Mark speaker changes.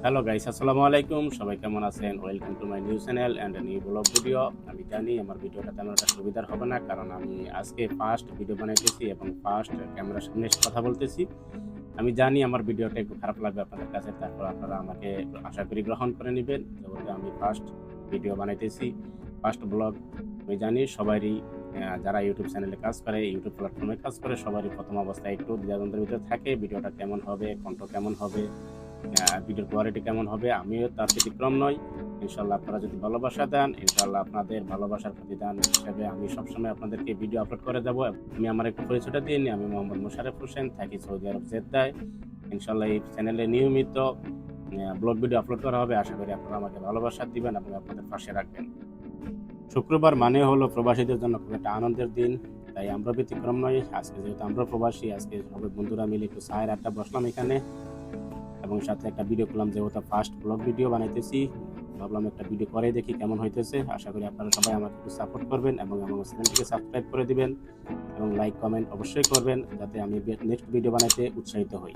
Speaker 1: Hello guys, আসসালামু আলাইকুম। সবাই কেমন আছেন? Welcome to my new channel and new blog video. আমি জানি আমার ভিডিওটা তেমন একটা সুবিধার হবে না, কারণ আমি আজকে ফার্স্ট ভিডিও বানাইতেছি এবং ফার্স্ট ক্যামেরার সামনে এসে কথা বলতেছি। আমি জানি আমার ভিডিওটা একটু খারাপ লাগবে আপনাদের কাছে, তারপর আপনারা আমাকে আশা করি গ্রহণ করে নেবেন। যেহেতু আমি ফার্স্ট ভিডিও বানাইতেছি, ফার্স্ট ব্লগ। আমি জানি সবারই যারা ইউটিউব চ্যানেলে কাজ করে, ইউটিউব প্ল্যাটফর্মে কাজ করে, সবারই প্রথম অবস্থায় একটু দ্বিধাদ্বন্দ্বের ভিতরে থাকে ভিডিওটা কেমন হবে, কন্ঠ কেমন হবে, ভিডিওর কোয়ালিটি কেমন হবে। আমিও তার ব্যতিক্রম নই। ইনশাআল্লাহ আপনারা যদি ভালোবাসা দেন, ইনশাআল্লাহ আপনাদের ভালোবাসার প্রতিদান হিসেবে আমি সবসময় আপনাদেরকে ভিডিও আপলোড করে যাব। আমি আমার একটু পরিচয়টা দিয়ে নিই। আমি মোহাম্মদ মোশাররফ হোসেন, থাকি সৌদি আরব জেদ্দায়। ইনশাআল্লাহ এই চ্যানেলে নিয়মিত ব্লগ ভিডিও আপলোড করা হবে। আশা করি আপনারা আমাকে ভালোবাসা দিবেন এবং আপনাদের পাশে রাখবেন। শুক্রবার মানে হলো প্রবাসীদের জন্য খুব একটা আনন্দের দিন, তাই আমরা ব্যতিক্রম নই। আজকে যেহেতু আমরা প্রবাসী, আজকে সবাই বন্ধুরা মিলে একটু চায়ের আড্ডা বসলাম এখানে এবং সাথে একটা ভিডিও করলাম। যেহেতু ফার্স্ট ব্লগ ভিডিও বানাইতেছি, ভাবলাম একটা ভিডিও করে দেখি কেমন হইতেছে। আশা করি আপনারা সবাই আমাকে একটু সাপোর্ট করবেন এবং আমার চ্যানেলটিকে সাবস্ক্রাইব করে দিবেন এবং লাইক কমেন্ট অবশ্যই করবেন, যাতে আমি নেক্সট ভিডিও বানাইতে উৎসাহিত হই।